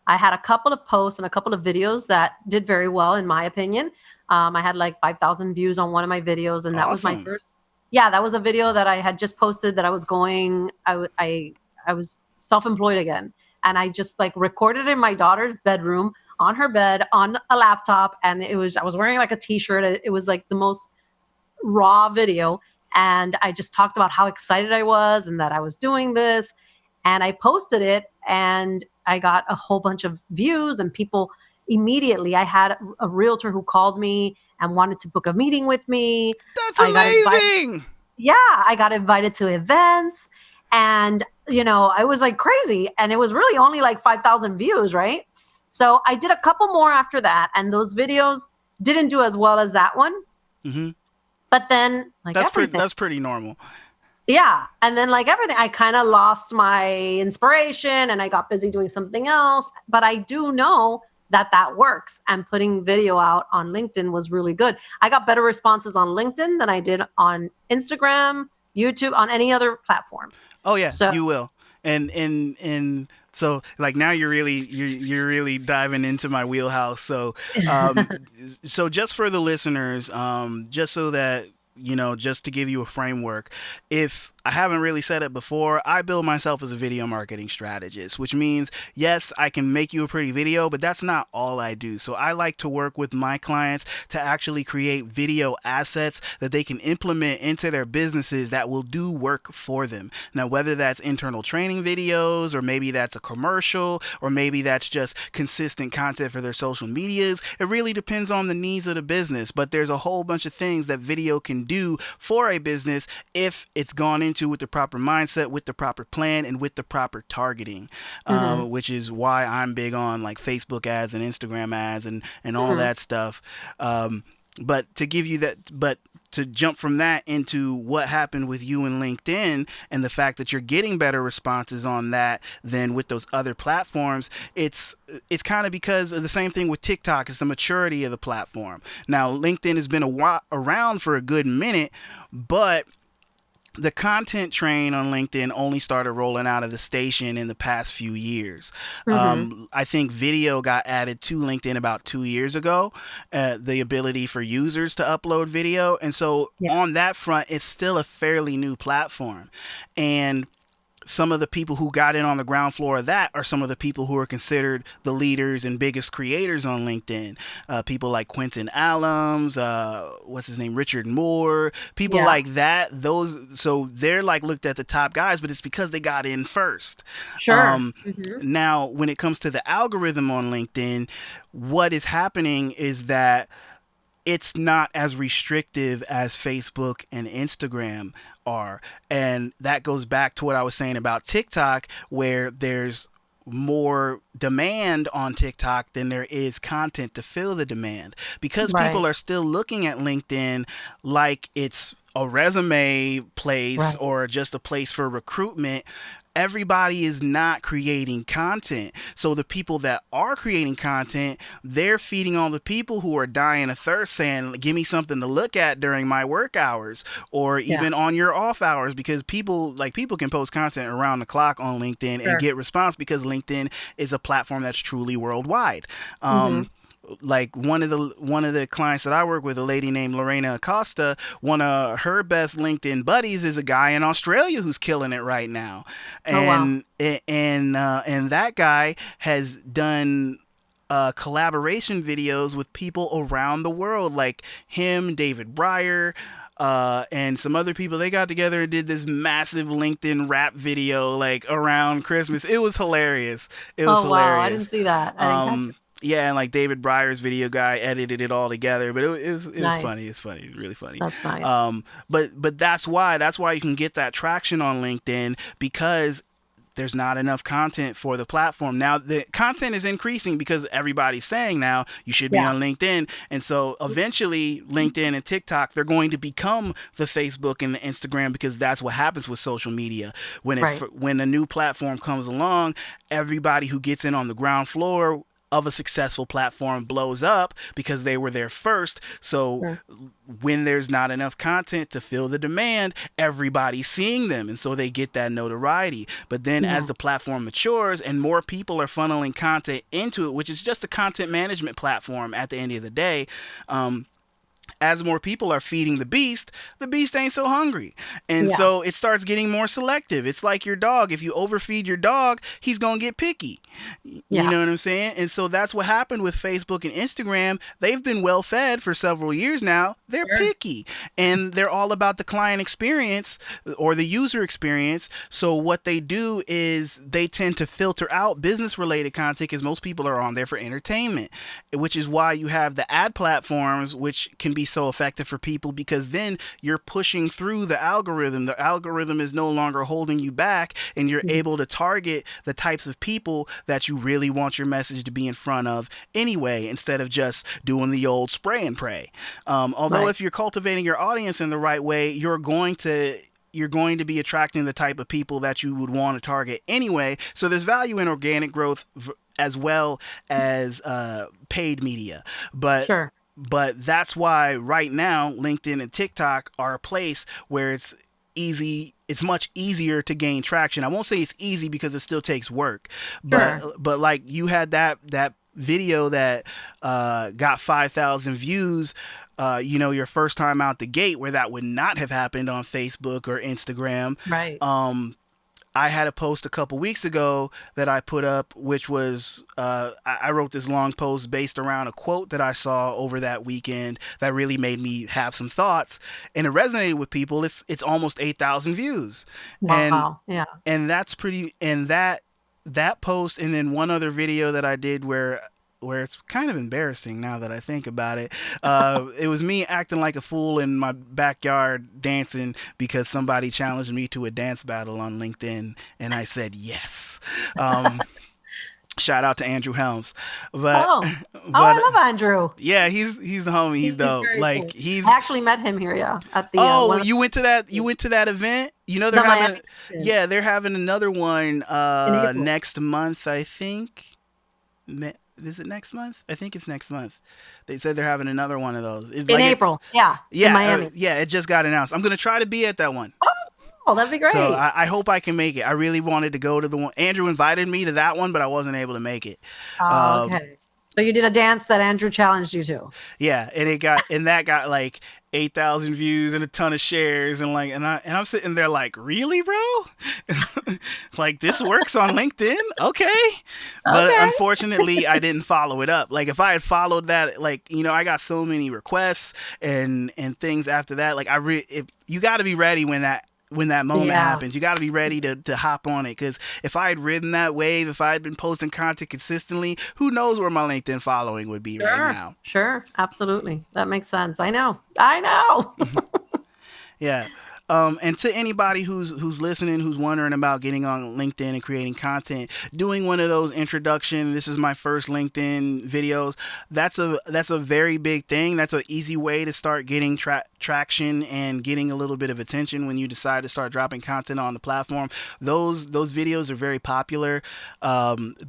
I had a couple of posts and a couple of videos that did very well, in my opinion. I had like 5,000 views on one of my videos, and that was my Awesome. first. Yeah, that was a video that I had just posted that I was going. I was self-employed again, and I just like recorded in my daughter's bedroom on her bed on a laptop, and I was wearing like a t-shirt. It was like the most raw video, and I just talked about how excited I was and that I was doing this, and I posted it, and I got a whole bunch of views, and people immediately. I had a realtor who called me and wanted to book a meeting with me. That's I got invited. amazing. Yeah, I got invited to events, and I was like crazy, and it was really only like 5,000 views, right? So I did a couple more after that, and those videos didn't do as well as that one. Hmm. But then, like everything, That's pretty normal. yeah. And then, like everything, I kind of lost my inspiration and I got busy doing something else. But I do know that that works. And putting video out on LinkedIn was really good. I got better responses on LinkedIn than I did on Instagram, YouTube, on any other platform. Oh yeah, So, you will. And So like now you're really diving into my wheelhouse. Um, so just for the listeners, just so that just to give you a framework, if I haven't really said it before, I build myself as a video marketing strategist, which means yes, I can make you a pretty video, but that's not all I do. So I like to work with my clients to actually create video assets that they can implement into their businesses that will do work for them. Now, whether that's internal training videos, or maybe that's a commercial, or maybe that's just consistent content for their social medias, it really depends on the needs of the business. But there's a whole bunch of things that video can do for a business if it's gone into with the proper mindset, with the proper plan, and with the proper targeting, Hmm. which is why I'm big on like Facebook ads and Instagram ads and all Hmm. that stuff. But to give you that, but to jump from that into what happened with you and LinkedIn and the fact that you're getting better responses on that than with those other platforms, it's kind of because of the same thing with TikTok. It's the maturity of the platform. Now, LinkedIn has been around for a good minute, but the content train on LinkedIn only started rolling out of the station in the past few years. Hmm. I think video got added to LinkedIn about 2 years ago, the ability for users to upload video. And so Yeah. on that front, it's still a fairly new platform. And some of the people who got in on the ground floor of that are some of the people who are considered the leaders and biggest creators on LinkedIn. People like Quentin Allums, what's his name, Richard Moore, people Yeah. like that. Those, so they're like looked at the top guys, but it's because they got in first. Sure. Um, Hmm. Now, when it comes to the algorithm on LinkedIn, what is happening is that it's not as restrictive as Facebook and Instagram are. And that goes back to what I was saying about TikTok, where there's more demand on TikTok than there is content to fill the demand, because people Right. are still looking at LinkedIn like it's a resume place Right. or just a place for recruitment. Everybody is not creating content. So the people that are creating content, they're feeding all the people who are dying of thirst, saying, "Give me something to look at during my work hours or Yeah. even on your off hours," because people can post content around the clock on LinkedIn and Sure. get response because LinkedIn is a platform that's truly worldwide. Hmm. Like one of the clients that I work with, a lady named Lorena Acosta, one of her best LinkedIn buddies is a guy in Australia who's killing it right now, Oh, wow. and that guy has done collaboration videos with people around the world, like him, David Breyer, and some other people. They got together and did this massive LinkedIn rap video like around Christmas. It was hilarious. It was Oh, wow. I didn't hilarious. see that. I didn't catch it. Yeah, and like David Breyer's video guy edited it all together, but it was Nice. funny. It's funny, it's really funny. That's nice. But that's why you can get that traction on LinkedIn, because there's not enough content for the platform. Now the content is increasing because everybody's saying now you should be Yeah. on LinkedIn. And so eventually LinkedIn and TikTok, they're going to become the Facebook and the Instagram, because that's what happens with social media. Right. When a new platform comes along, everybody who gets in on the ground floor of a successful platform blows up because they were there first. So Sure. when there's not enough content to fill the demand, everybody's seeing them, and so they get that notoriety. But then as Yeah. the platform matures and more people are funneling content into it, which is just a content management platform at the end of the day, as more people are feeding the beast ain't so hungry. And Yeah. so it starts getting more selective. It's like your dog. If you overfeed your dog, he's going to get picky. You Yeah. know what I'm saying? And so that's what happened with Facebook and Instagram. They've been well fed for several years now. They're Sure. picky, and they're all about the client experience or the user experience. So what they do is they tend to filter out business related content, because most people are on there for entertainment, which is why you have the ad platforms, which can be so effective for people, because then you're pushing through the algorithm. The algorithm is no longer holding you back, and you're Mhm. able to target the types of people that you really want your message to be in front of anyway, instead of just doing the old spray and pray. Although Right. if you're cultivating your audience in the right way, you're going to be attracting the type of people that you would want to target anyway. So there's value in organic growth as well as paid media. But Sure. but that's why right now LinkedIn and TikTok are a place where it's easy. it's much easier to gain traction. I won't say it's easy because it still takes work, Sure. but like you had that video that got 5,000 views. Your first time out the gate, where that would not have happened on Facebook or Instagram. Right. I had a post a couple weeks ago that I put up, which was I wrote this long post based around a quote that I saw over that weekend that really made me have some thoughts, and it resonated with people. It's almost 8,000 views, and Wow. Yeah. that's pretty. And that post, and then one other video that I did where it's kind of embarrassing now that I think about it. It was me acting like a fool in my backyard dancing because somebody challenged me to a dance battle on LinkedIn, and I said yes. Um, Shout out to Andrew Helms, but Oh. Oh, I but love Andrew. yeah, he's the homie. He's He's dope. very Like cool. he's. I actually met him here, yeah, at the Oh, one you went to that. You went to that event. You know they're the having. Miami in Yeah, they're having another one April. next month. I think. Is it next month? I think it's next month. They said they're having another one of those. It's In like it, April, yeah, in yeah, Miami. yeah. It just got announced. I'm gonna try to be at that one. Oh, that'd be So great. I hope I can make it. I really wanted to go to the one. Andrew invited me to that one, but I wasn't able to make it. Oh, Um, okay. So you did a dance that Andrew challenged you to. yeah, and that got like 8,000 views and a ton of shares, and I'm sitting there like, really, bro? Like this works on LinkedIn? Okay. But Okay. unfortunately, I didn't follow it up. Like if I had followed that, like, I got so many requests and things after that. Like you got to be ready when that moment Yeah. happens. You got to be ready to hop on it, because if I had ridden that wave, if I had been posting content consistently, who knows where my LinkedIn following would be right Sure. now. Sure. Absolutely. That makes sense. I know. I know. Yeah. And to anybody who's listening, who's wondering about getting on LinkedIn and creating content, doing one of those introduction, this is my first LinkedIn videos. That's a very big thing. That's an easy way to start getting traction and getting a little bit of attention when you decide to start dropping content on the platform. Those videos are very popular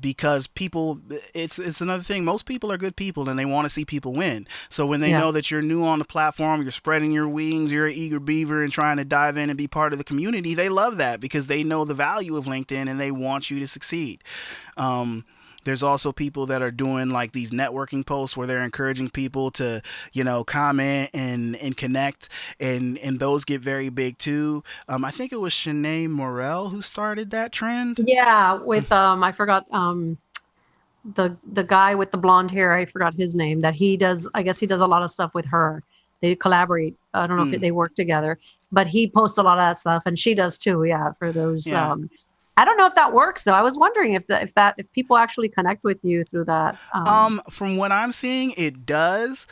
because people. It's another thing. Most people are good people and they want to see people win. So when they Yeah. know that you're new on the platform, you're spreading your wings, you're an eager beaver and trying to dive in and be part of the community, they love that because they know the value of LinkedIn and they want you to succeed. There's also people that are doing like these networking posts where they're encouraging people to, comment and connect, and those get very big too. I think it was Shanae Morel who started that trend. Yeah. With I forgot the guy with the blonde hair. I forgot his name. That he does. I guess he does a lot of stuff with her. They collaborate. I don't know if Mm, they work together, but he posts a lot of that stuff, and she does too. Yeah, for those. yeah. I don't know if that works though. I was wondering if people actually connect with you through that. From what I'm seeing, it does.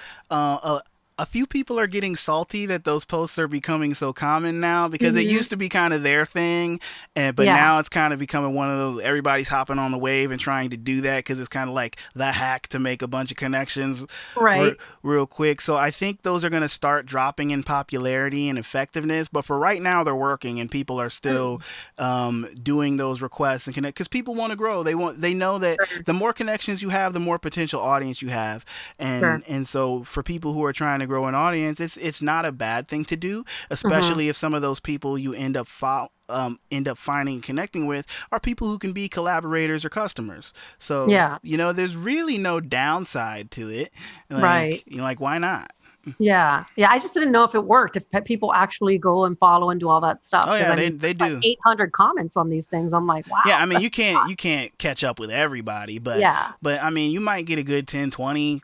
A few people are getting salty that those posts are becoming so common now, because it Mhm. used to be kind of their thing, but Yeah. now it's kind of becoming one of those, everybody's hopping on the wave and trying to do that because it's kind of like the hack to make a bunch of connections Right. real quick. So I think those are going to start dropping in popularity and effectiveness, but for right now they're working and people are still doing those requests and connect, because people want to grow. They know that Sure. the more connections you have, the more potential audience you have, Sure. and so for people who are trying to grow an audience, it's not a bad thing to do, Hmm. especially if some of those people you end up finding and connecting with are people who can be collaborators or customers. So Yeah. there's really no downside to it. Right. Like why not? Yeah. Yeah. I just didn't know if it worked, if people actually go and follow and do all that stuff. Oh Because yeah, I they mean, they like do. 800 comments on these things. I'm like, Yeah, wow, I mean that's you a can't lot. you can't catch up with everybody, but Yeah. you might get a good 10, 20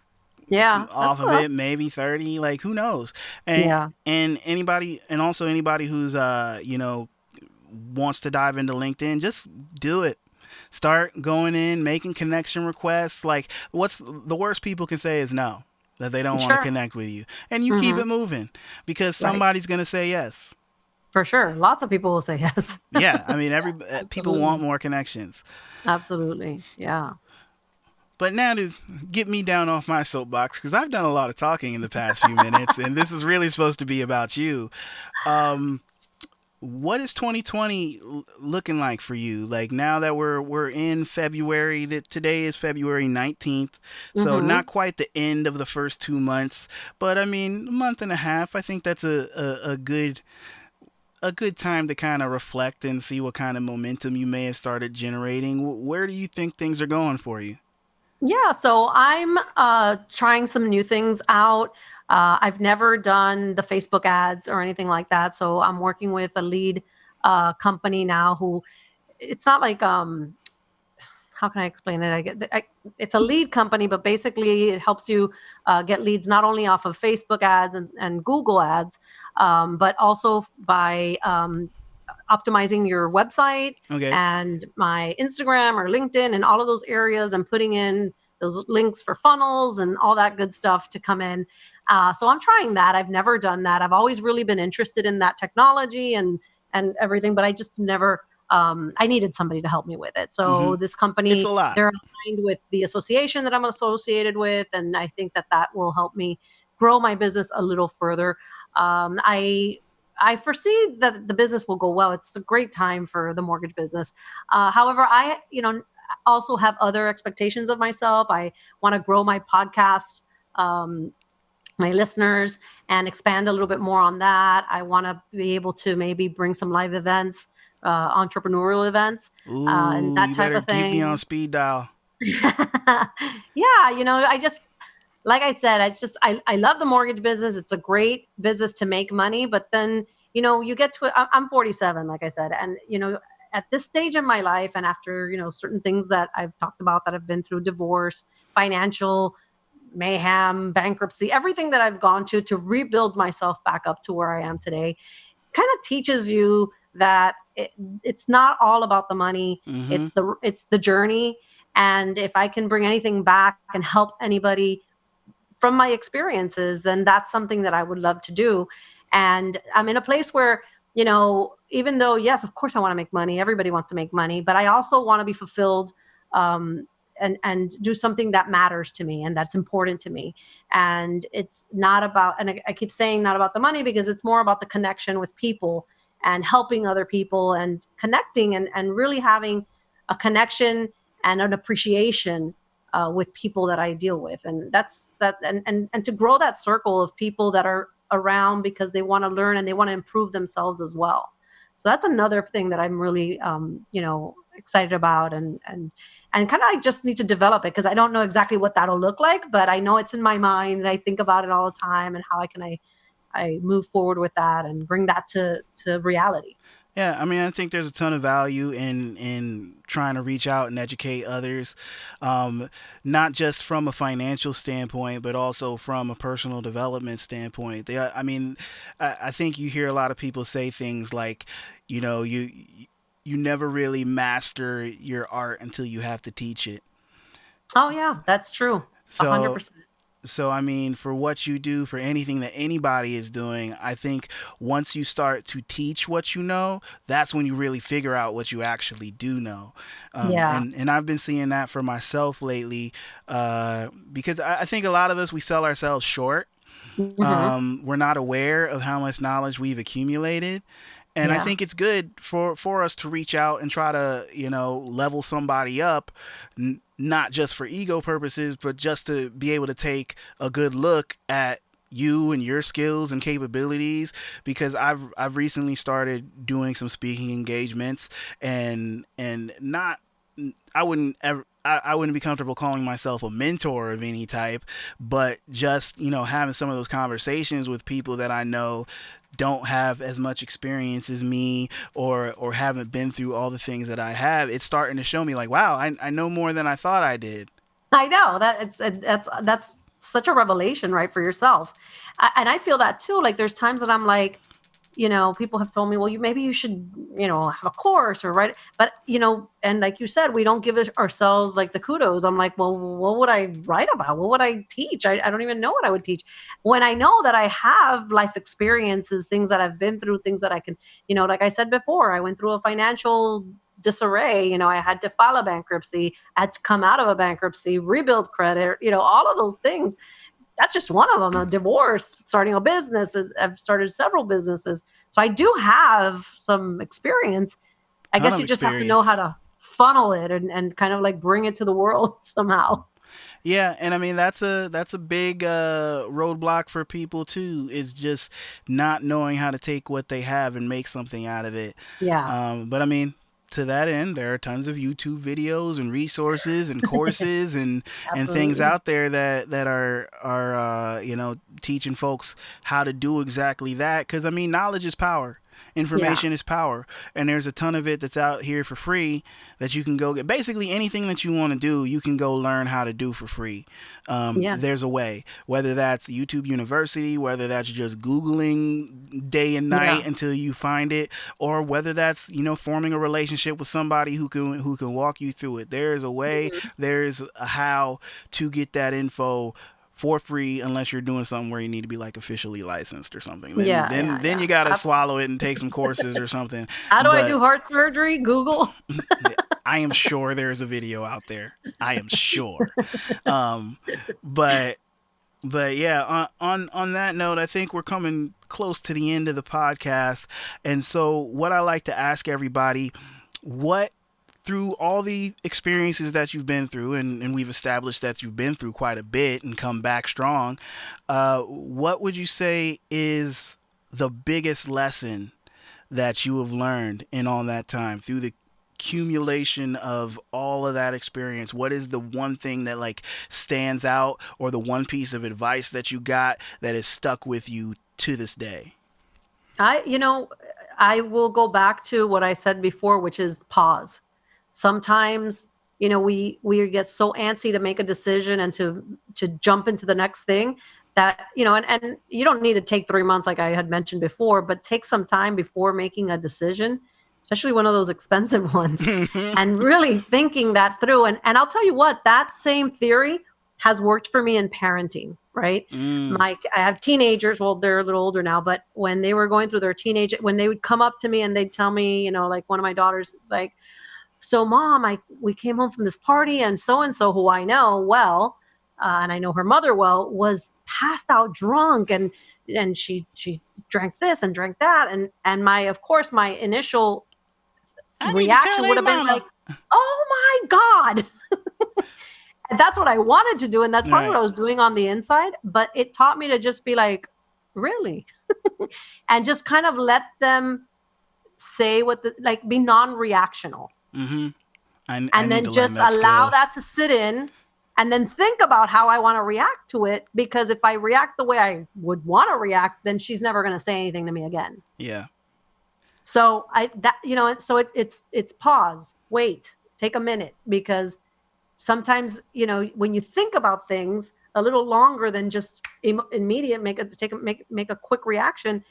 Yeah. That's off of cool. it, maybe 30, like who knows. and Yeah. anybody who's wants to dive into LinkedIn, just do it. Start going in, making connection requests. Like, what's the worst people can say is no, that they don't want to Sure. connect with you, and you keep Hmm. it moving because Right. somebody's gonna say yes. For sure. Lots of people will say yes. Yeah, I mean, every people want Absolutely. more connections. Absolutely. Yeah. But now to get me down off my soapbox, because I've done a lot of talking in the past few minutes, and this is really supposed to be about you. Um, what is 2020 looking like for you? Like now that we're in February, that today is February 19th, so Hmm. not quite the end of the first 2 months, but I mean a month and a half. I think that's a a good time to kind of reflect and see what kind of momentum you may have started generating. Where do you think things are going for you? Yeah, so I'm trying some new things out. I've never done the Facebook ads or anything like that. So I'm working with a lead company now who it's not like how can I explain it? It's a lead company, but basically it helps you get leads not only off of Facebook ads and Google ads, but also by optimizing your website Okay. and my Instagram or LinkedIn and all of those areas and putting in those links for funnels and all that good stuff to come in. So I'm trying that. I've never done that. I've always really been interested in that technology and everything, but I just never I needed somebody to help me with it. Hmm. So this It's a company, lot. they're aligned with the association that I'm associated with, and I think that that will help me grow my business a little further. Um, I I foresee that the business will go well. It's a great time for the mortgage business. However, also have other expectations of myself. I want to grow my podcast. Um, my listeners and expand a little bit more on that. I want to be able to maybe bring some live events, entrepreneurial events, and Ooh, that you type better of keep me on thing. speed dial. Yeah, I just like I said, I love the mortgage business. It's a great business to make money, but then you get to it. I'm 47, like I said, and at this stage in my life, and after certain things that I've talked about that I've been through, divorce, financial mayhem, bankruptcy, everything that I've gone to rebuild myself back up to where I am today, kind of teaches you that it's not all about the money. Hmm. It's the journey. And if I can bring anything back and help anybody from my experiences, then that's something that I would love to do. And I'm in a place where, even though, yes, of course I want to make money, everybody wants to make money, but I also want to be fulfilled, and do something that matters to me and that's important to me. And it's not about, and I keep saying not about the money because it's more about the connection with people and helping other people and connecting and really having a connection and an appreciation with people that I deal with. And that's that, and to grow that circle of people that are around because they want to learn and they want to improve themselves as well. So that's another thing that I'm really, excited about, and kind of I just need to develop it because I don't know exactly what that'll look like, but I know it's in my mind and I think about it all the time and how I move forward with that and bring that to reality. Yeah, I mean, I think there's a ton of value in trying to reach out and educate others, um, not just from a financial standpoint, but also from a personal development standpoint. I mean, I think you hear a lot of people say things like, you know, you never really master your art until you have to teach it. Oh yeah, that's true. A hundred So percent. So, I mean, for what you do, for anything that anybody is doing, I think once you start to teach what you know, that's when you really figure out what you actually do know. Yeah. And I've been seeing that for myself lately, because I think a lot of us, we sell ourselves short. Hmm. We're not aware of how much knowledge we've accumulated. And I Yeah. think it's good for us to reach out and try to, level somebody up, not just for ego purposes, but just to be able to take a good look at you and your skills and capabilities, because I've recently started doing some speaking engagements, and not I wouldn't ever I wouldn't be comfortable calling myself a mentor of any type, but just, having some of those conversations with people that I know don't have as much experience as me, or haven't been through all the things that I have. It's starting to show me like, wow, I know more than I thought I did. I know that that's such a revelation, right, for yourself. And I feel that too. Like there's times that I'm like, people have told me, well, maybe you should, have a course or write. But and like you said, we don't give ourselves like the kudos. I'm like, well, what would I write about? What would I teach? I don't even know what I would teach when I know that I have life experiences, things that I've been through, things that I can, like I said before, I went through a financial disarray. I had to file a bankruptcy, I had to come out of a bankruptcy, rebuild credit, all of those things. That's just one of them. A divorce, starting a business. I've started several businesses. So I do have some experience. I Ton guess of you just have to know how experience. to funnel it and kind of like bring it to the world somehow. Yeah, and I mean that's a big roadblock for people too. Is just not knowing how to take what they have and make something out of it. Yeah, But I mean, to that end, there are tons of YouTube videos and resources and courses and things absolutely. out there that are teaching folks how to do exactly that. Because I mean, knowledge is power. Yeah, Information is power, and there's a ton of it that's out here for free that you can go get. Basically, anything that you want to do, you can go learn how to do for free. yeah, There's a way, whether that's YouTube University, whether that's just Googling day and yeah. night until you find it, or whether that's forming a relationship with somebody who can walk you through it. There's a way, Mhm. there's a how to get that info for free, unless you're doing something where you need to be like officially licensed or something. Then Yeah, then yeah, then yeah. you got to Absolutely. swallow it and take some courses or something. How do I But do heart surgery? Google. I am sure there's a video out there. I am sure. Um, but yeah, on that note, I think we're coming close to the end of the podcast, and so what I like to ask everybody, what through all the experiences that you've been through, and we've established that you've been through quite a bit and come back strong, what would you say is the biggest lesson that you have learned in all that time through the accumulation of all of that experience? What is the one thing that like stands out, or the one piece of advice that you got that is stuck with you to this day? I, you know, I will go back to what I said before, which is pause. Sometimes, we get so antsy to make a decision and to jump into the next thing that, and you don't need to take 3 months like I had mentioned before, but take some time before making a decision, especially one of those expensive ones, and really thinking that through. And I'll tell you what, that same theory has worked for me in parenting, right? Mm. I have teenagers. Well, they're a little older now, but when they were going through their teenage, when they would come up to me and they'd tell me, like one of my daughters is like, "So, mom, we came home from this party, and so, who I know well, and I know her mother well, was passed out drunk, and she drank this and drank that, and of course, my initial I need to tell reaction would they have been like, mama. "Oh my god." And that's what I wanted to do, and that's probably what Right. I was doing on the inside, but it taught me to just be like, "Really?" And just kind of let them say like, be non-reactional, Mm-hmm. I and need to then learn just that allow skill. that to sit in, and then think about how I want to react to it, because if I react the way I would want to react, then she's never going to say anything to me again. Yeah. So it's pause, wait, take a minute, because sometimes, when you think about things a little longer than just immediate, make a quick reaction,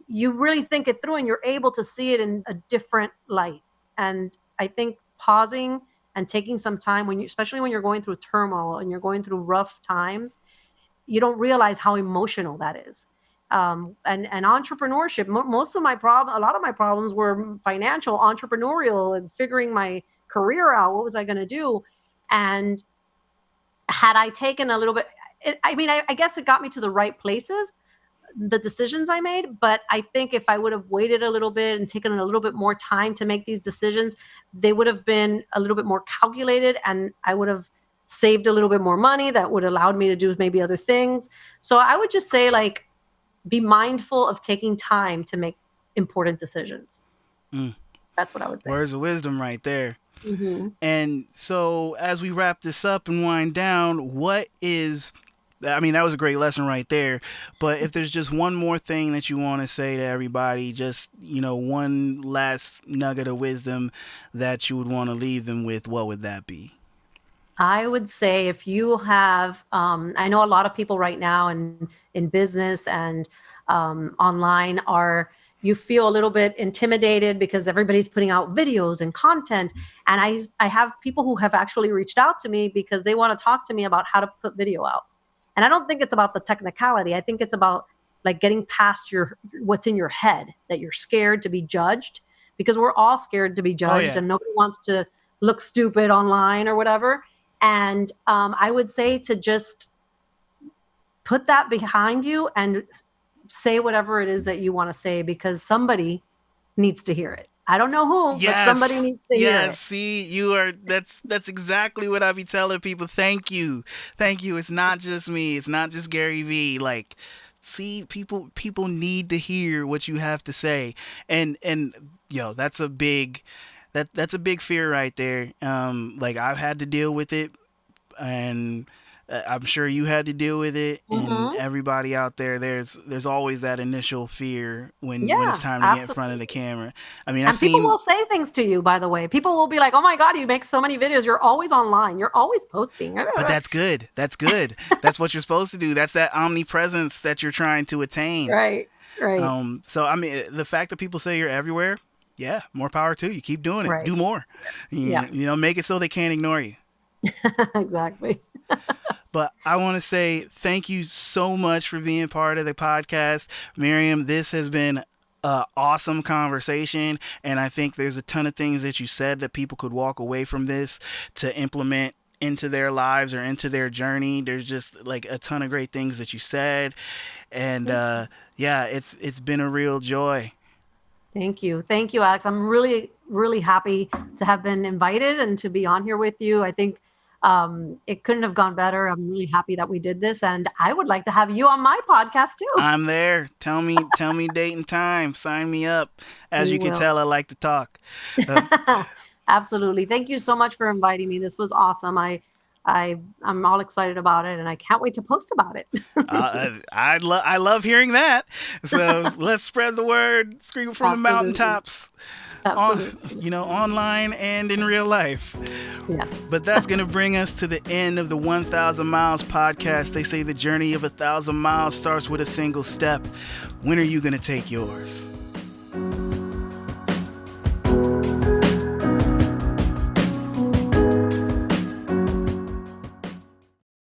you really think it through and you're able to see it in a different light. And I think pausing and taking some time, especially when you're going through turmoil and you're going through rough times, you don't realize how emotional that is. And entrepreneurship, most of my problem, a lot of my problems were financial, entrepreneurial, and figuring my career out. What was I going to do? And had I taken a little bit, I guess it got me to the right places, the decisions I made. But I think if I would have waited a little bit and taken a little bit more time to make these decisions, they would have been a little bit more calculated, and I would have saved a little bit more money that would have allowed me to do maybe other things. So I would just say, like, be mindful of taking time to make important decisions. Mm. That's what I would say. Words of wisdom right there. Hmm. And so, as we wrap this up and wind down, what is, I mean, that was a great lesson right there. But if there's just one more thing that you want to say to everybody, just, one last nugget of wisdom that you would want to leave them with, what would that be? I would say, if you have, I know a lot of people right now in business and online you feel a little bit intimidated because everybody's putting out videos and content. And I have people who have actually reached out to me because they want to talk to me about how to put video out. And I don't think it's about the technicality. I think it's about, like, getting past what's in your head, that you're scared to be judged, because we're all scared to be Oh, judged yeah. and nobody wants to look stupid online or whatever. And I would say to just put that behind you and say whatever it is that you want to say, because somebody needs to hear it. I don't know who, but somebody Yes. needs to hear Yes. it. See, you are that's exactly what I be telling people. Thank you. Thank you. It's not just me. It's not just Gary V. Like, see, people need to hear what you have to say. And yo, that's a big fear right there. Like I've had to deal with it, and I'm sure you had to deal with it, and Hmm. everybody out there. There's always that initial fear when it's Yeah, time to get in front of the absolutely. camera. I mean, I've And people seen, will say things to you, by the way. People will be like, "Oh my God, you make so many videos. You're always online. You're always posting." but that's good. That's good. That's what you're supposed to do. That's that omnipresence that you're trying to attain. Right, right, So I mean, the fact that people say you're everywhere, yeah, more power to you. Keep doing it. right. Do more. Yeah, Make it so they can't ignore you. exactly. But I want to say thank you so much for being part of the podcast, Miriam. This has been an awesome conversation, and I think there's a ton of things that you said that people could walk away from this to implement into their lives or into their journey. There's just like a ton of great things that you said, and yeah, it's been a real joy. Thank you. Thank you, Alex. I'm really, really happy to have been invited and to be on here with you. I think it couldn't have gone better. I'm really happy that we did this. And I would like to have you on my podcast too. I'm there. Tell me date and time. Sign me up. As We you can will. tell, I like to talk. Uh, Absolutely. Thank you so much for inviting me. This was awesome. I'm all excited about it and I can't wait to post about it. I love hearing that. So let's spread the word, scream from the Absolutely. mountaintops, Absolutely. online and in real life. Yes. But that's gonna bring us to the end of the 1,000 Miles podcast. They say the journey of 1,000 miles starts with a single step. When are you gonna take yours?